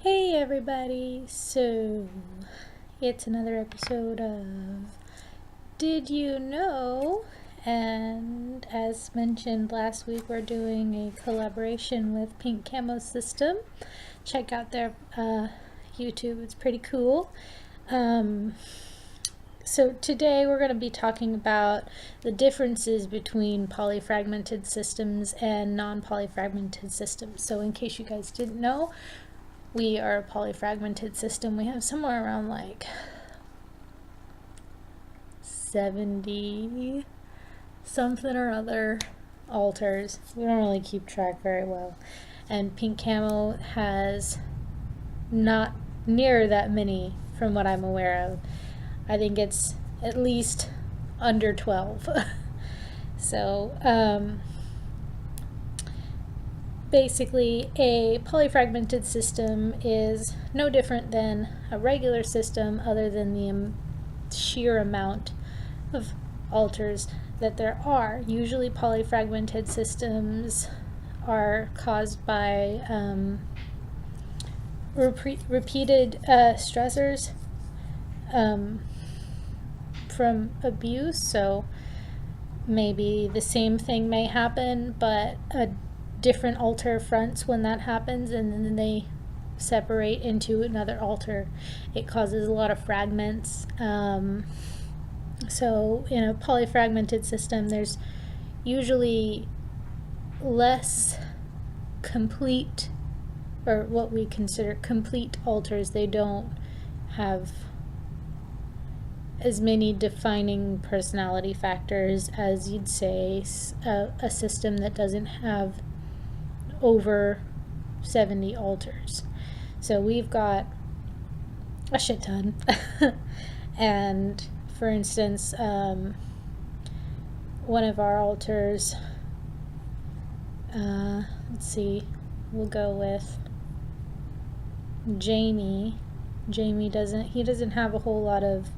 Hey everybody, so it's another episode of Did You Know? And as mentioned last week, we're doing a collaboration with Pink Camo System. Check out their YouTube, it's pretty cool. So today we're going to be talking about the differences between polyfragmented systems and non-polyfragmented systems. So in case you guys didn't know, we are a polyfragmented system. We have somewhere around like 70 something or other altars. We don't really keep track very well. And Pink Camo has not near that many from what I'm aware of. I think it's at least under 12. So, basically, a polyfragmented system is no different than a regular system other than the sheer amount of altars that there are. Usually polyfragmented systems are caused by repeated stressors from abuse. So maybe the same thing may happen, but a different altar fronts when that happens, and then they separate into another altar. It causes a lot of fragments. So in a polyfragmented system, there's usually less complete, or what we consider complete altars. They don't have as many defining personality factors as you'd say a system that doesn't have over 70 altars. So we've got a shit ton. And for instance, one of our altars, let's see, we'll go with Jamie. Jamie doesn't have a whole lot of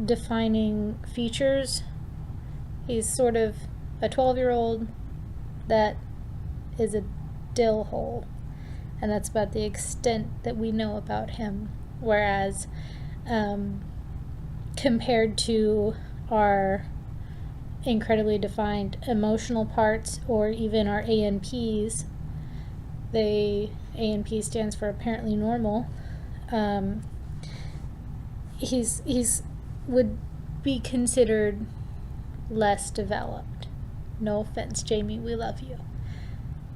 defining features. He's sort of a 12-year-old that is a dill hole, and that's about the extent that we know about him. Whereas compared to our incredibly defined emotional parts, or even our ANPs, ANP stands for apparently normal, he's would be considered less developed. No offense, Jamie, we love you.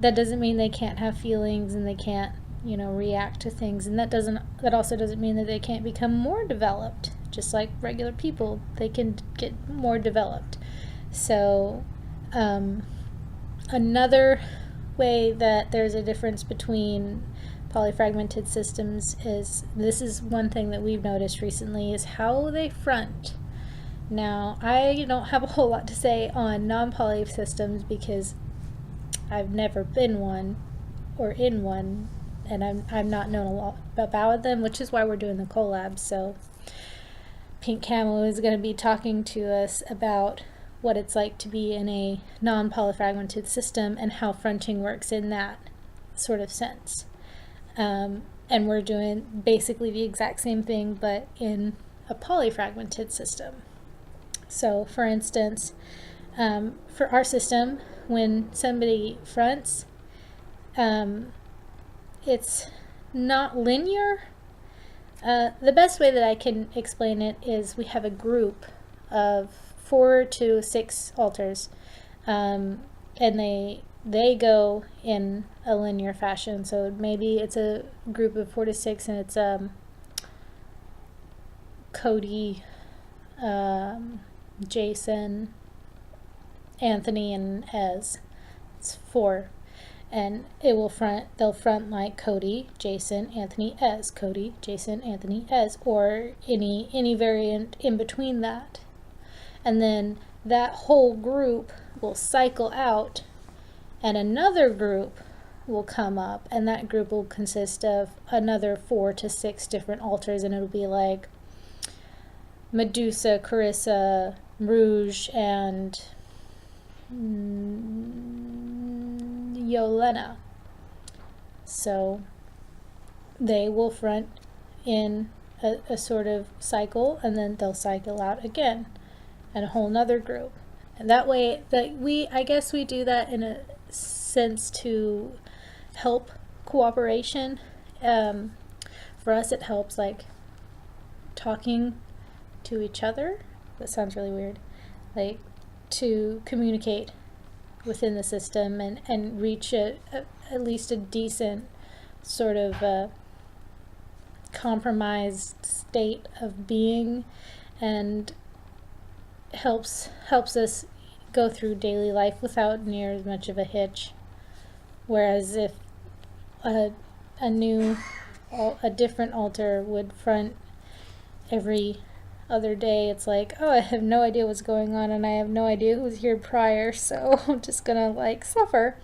That doesn't mean they can't have feelings and they can't, react to things, and that also doesn't mean that they can't become more developed. Just like regular people, they can get more developed. So another way that there's a difference between polyfragmented systems this is one thing that we've noticed recently, is how they front. Now, I don't have a whole lot to say on non-poly systems because I've never been one or in one, and I'm not known a lot about them, which is why we're doing the collab. So Pink Camo is going to be talking to us about what it's like to be in a non-polyfragmented system and how fronting works in that sort of sense. And we're doing basically the exact same thing, but in a polyfragmented system. So for instance, for our system, when somebody fronts, it's not linear. The best way that I can explain it is we have a group of 4 to 6 altars, and they go in a linear fashion. So maybe it's a group of 4 to 6, and it's Cody, Jason, Anthony, and Ez. It's 4, and they'll front like Cody, Jason, Anthony, Ez, Cody, Jason, Anthony, Ez, or any variant in between that. And then that whole group will cycle out, and another group will come up, and that group will consist of another 4 to 6 different altars, and it'll be like Medusa, Carissa, Rouge, and Yolena. So they will front in a sort of cycle, and then they'll cycle out again, and a whole nother group. And that way, I guess we do that in a sense to help cooperation. For us, it helps like talking to each other. That sounds really weird. Like to communicate within the system and reach at least a decent sort of compromised state of being, and helps us go through daily life without near as much of a hitch. Whereas if a different altar would front every other day, it's like, oh, I have no idea what's going on, and I have no idea who was here prior, so I'm just gonna like suffer.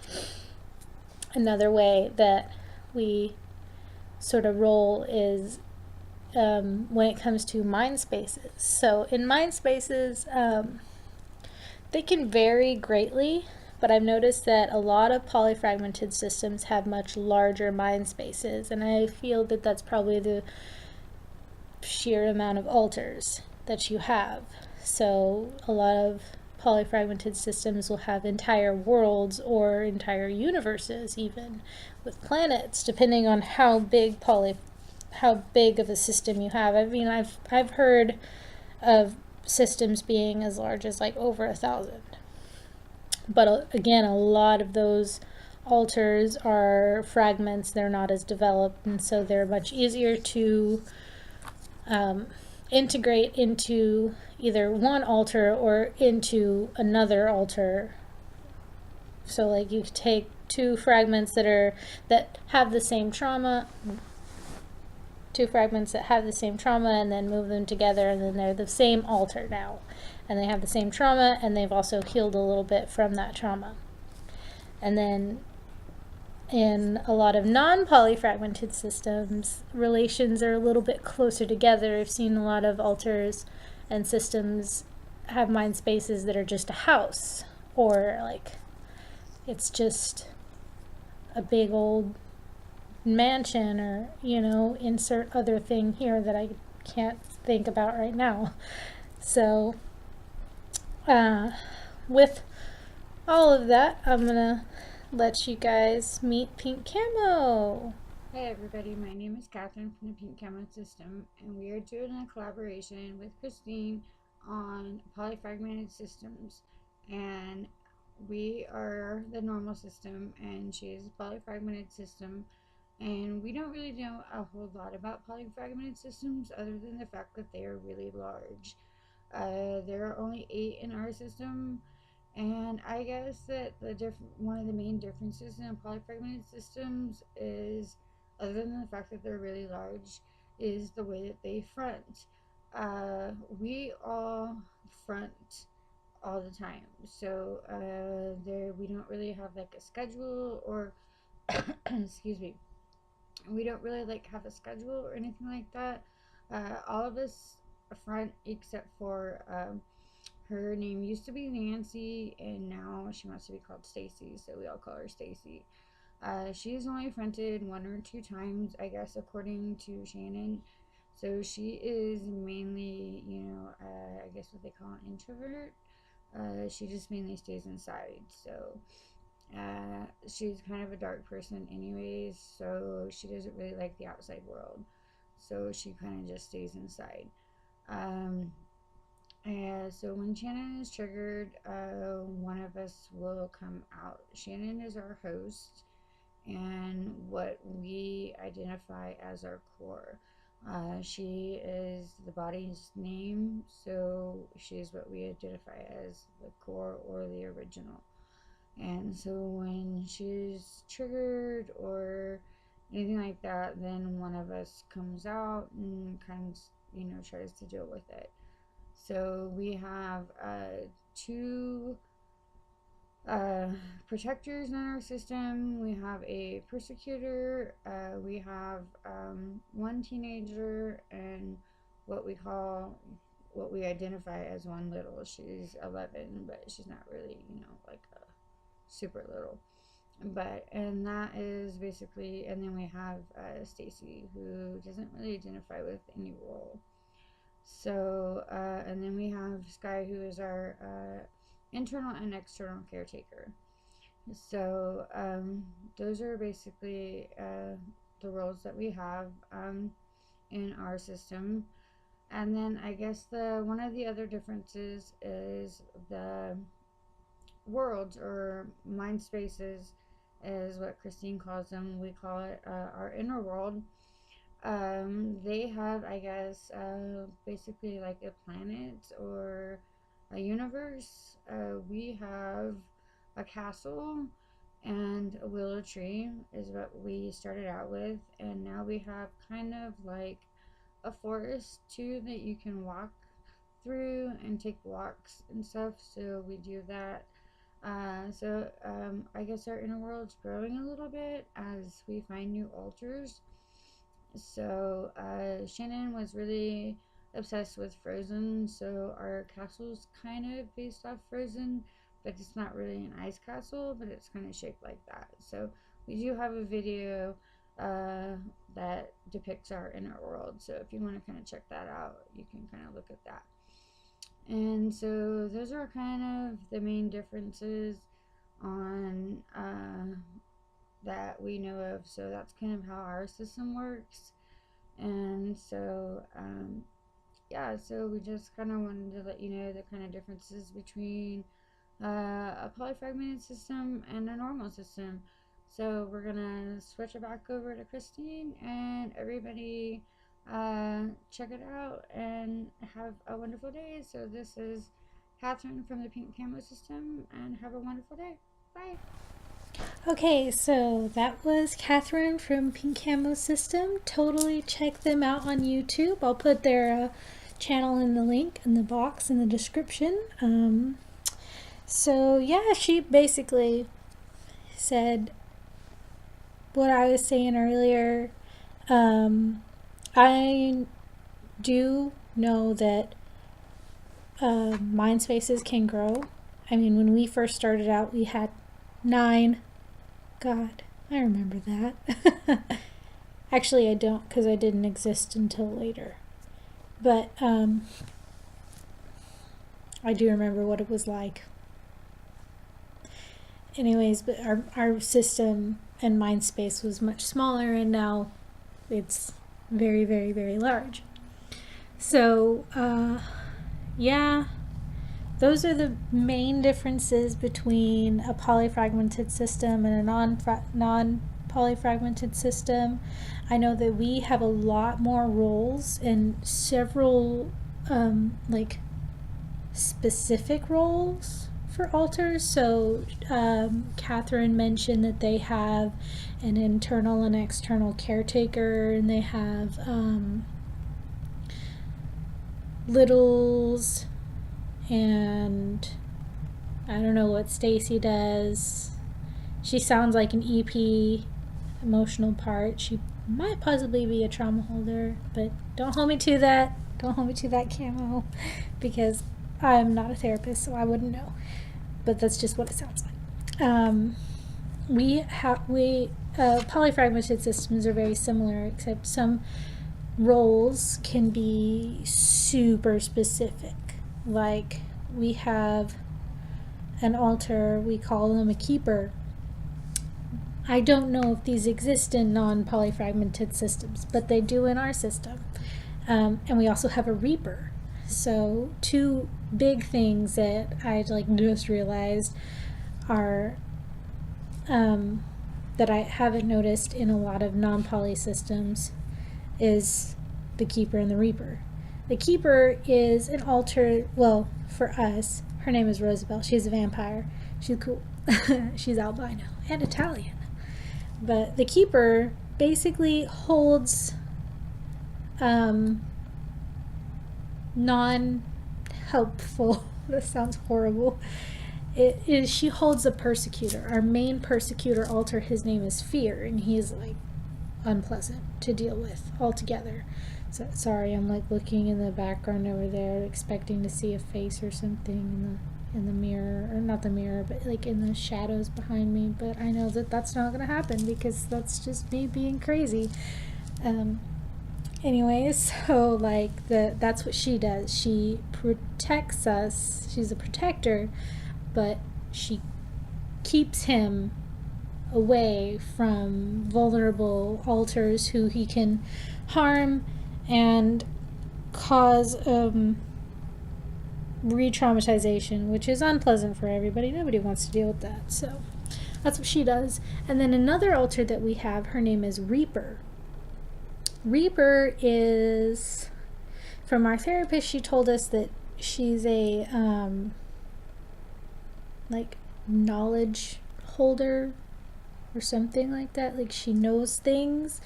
Another way that we sort of roll is when it comes to mind spaces. So in mind spaces, they can vary greatly, but I've noticed that a lot of polyfragmented systems have much larger mind spaces, and I feel that that's probably the sheer amount of altars that you have. So a lot of polyfragmented systems will have entire worlds or entire universes, even with planets, depending on how big of a system you have. I mean, I've heard of systems being as large as like over 1,000. But again, a lot of those altars are fragments. They're not as developed, and so they're much easier to integrate into either one altar or into another altar. So like you could take two fragments that have the same trauma, and then move them together, and then they're the same altar now, and they have the same trauma, and they've also healed a little bit from that trauma. And then in a lot of non-polyfragmented systems, relations are a little bit closer together. I've seen a lot of altars and systems have mind spaces that are just a house, or like it's just a big old mansion, or insert other thing here that I can't think about right now. So with all of that, I'm gonna let you guys meet Pink Camo. Hey everybody, my name is Catherine from the Pink Camo System, and we are doing a collaboration with Christine on polyfragmented systems. And we are the normal system, and she is a polyfragmented system. And we don't really know a whole lot about polyfragmented systems other than the fact that they are really large. There are only 8 in our system, and I guess that one of the main differences in polyfragmented systems is, other than the fact that they're really large, is the way that they front. We all front all the time, so there we don't really have like a schedule, or excuse me, we don't really like have a schedule or anything like that. All of us front except for her name used to be Nancy, and now she wants to be called Stacy, so we all call her Stacy. She's only fronted 1 or 2 times, I guess, according to Shannon. So she is mainly, I guess what they call an introvert. She just mainly stays inside. So she's kind of a dark person, anyways. So she doesn't really like the outside world. So she kind of just stays inside. Um, so when Shannon is triggered, one of us will come out. Shannon is our host and what we identify as our core. She is the body's name, so she is what we identify as the core or the original. And so when she's triggered or anything like that, then one of us comes out and kind of, tries to deal with it. So we have 2 protectors in our system. We have a persecutor. We have 1 teenager, and what we identify as 1 little. She's 11, but she's not really, like super little. And that is basically, and then we have Stacy, who doesn't really identify with any role. So, and then we have Sky, who is our internal and external caretaker. So, those are basically the roles that we have in our system. And then I guess the one of the other differences is the worlds or mind spaces, is what Christine calls them. We call it our inner world. They have, I guess, basically like a planet or a universe. We have a castle and a willow tree, is what we started out with, and now we have kind of like a forest too that you can walk through and take walks and stuff. So we do that. I guess our inner world's growing a little bit as we find new altars. So Shannon was really obsessed with Frozen, so our castle's kind of based off Frozen, but it's not really an ice castle, but it's kind of shaped like that. So we do have a video uh, that depicts our inner world. So if you want to kind of check that out, you can kind of look at that. And so those are kind of the main differences on that we know of. So that's kind of how our system works. And so, yeah, so we just kind of wanted to let you know the kind of differences between a polyfragmented system and a normal system. So we're gonna switch it back over to Christine, and everybody check it out and have a wonderful day. So this is Catherine from the Pink Camo System, and have a wonderful day. Bye. Okay, so that was Catherine from Pink Camo System. Totally check them out on YouTube. I'll put their channel in the link in the box in the description. So yeah, she basically said what I was saying earlier. I do know that mind spaces can grow. I mean, when we first started out, we had 9. God, I remember that. Actually, I don't, because I didn't exist until later. But I do remember what it was like. Anyways, but our system and mind space was much smaller, and now it's very, very, very large. So, yeah, those are the main differences between a polyfragmented system and a non-polyfragmented system. I know that we have a lot more roles and several like specific roles for altars. So Catherine mentioned that they have an internal and external caretaker, and they have littles, and I don't know what Stacy does. She sounds like an EP, emotional part. She might possibly be a trauma holder, but don't hold me to that. Don't hold me to that, camo, because I'm not a therapist, so I wouldn't know. But that's just what it sounds like. Polyfragmented systems are very similar, except some roles can be super specific. Like, we have an altar, we call them a keeper. I don't know if these exist in non-polyfragmented systems, but they do in our system. And we also have a reaper. So 2 big things that I just realized are that I haven't noticed in a lot of non-poly systems is the keeper and the reaper. The keeper is an altar, well, for us, her name is Rosabelle. She's a vampire. She's cool. She's albino and Italian. But the keeper basically holds non-helpful, that sounds horrible. She holds a persecutor. Our main persecutor altar, his name is Fear, and he is unpleasant to deal with altogether. So, sorry, I'm looking in the background over there, expecting to see a face or something in in the mirror, or not the mirror, but like in the shadows behind me. But I know that that's not gonna happen because that's just me being crazy. Anyways, so like that's what she does. She protects us. She's a protector, but she keeps him away from vulnerable alters who he can harm and cause re-traumatization, which is unpleasant for everybody. Nobody wants to deal with that. So that's what she does. And then another alter that we have, her name is Reaper. Reaper is, from our therapist, she told us that she's a like knowledge holder or something like that. Like she knows things.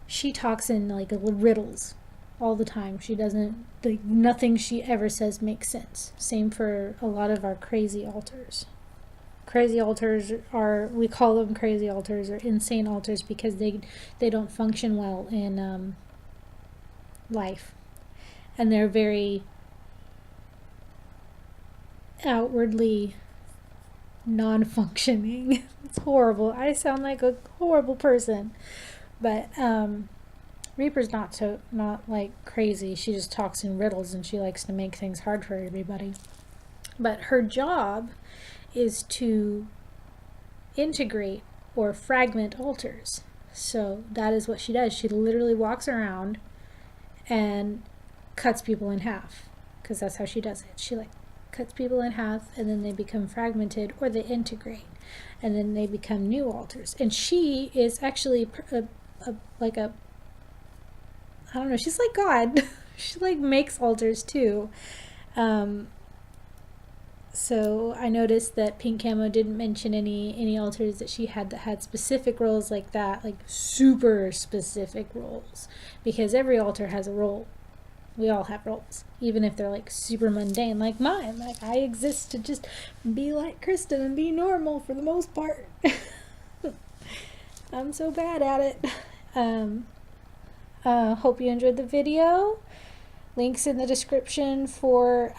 She talks in like riddles all the time. She doesn't, like, nothing she ever says makes sense. Same for a lot of our crazy alters. Crazy alters are, we call them crazy alters or insane alters because they don't function well in life, and they're very outwardly non-functioning. It's horrible. I sound like a horrible person, but Reaper's not like crazy. She just talks in riddles and she likes to make things hard for everybody. But her job is to integrate or fragment alters. So that is what she does. She literally walks around and cuts people in half, because that's how she does it. She like cuts people in half, and then they become fragmented, or they integrate, and then they become new alters. And she is actually like a, I don't know, she's like God. She like makes alters too. So I noticed that Pink Camo didn't mention any alters that she had that had specific roles like that, like super specific roles, because every alter has a role. We all have roles, even if they're like super mundane, like mine. Like I exist to just be like Kristen and be normal for the most part. I'm so bad at it. Hope you enjoyed the video. Links in the description for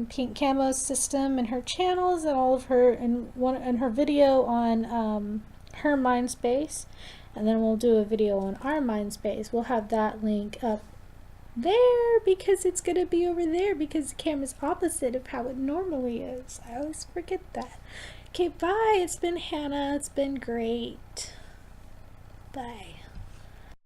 Pink Camo's system and her channels, and all of her, and her video on her mind space, and then we'll do a video on our mind space. We'll have that link up there because it's gonna be over there because the camera's opposite of how it normally is. I always forget that. Okay, bye. It's been Hannah. It's been great. Bye.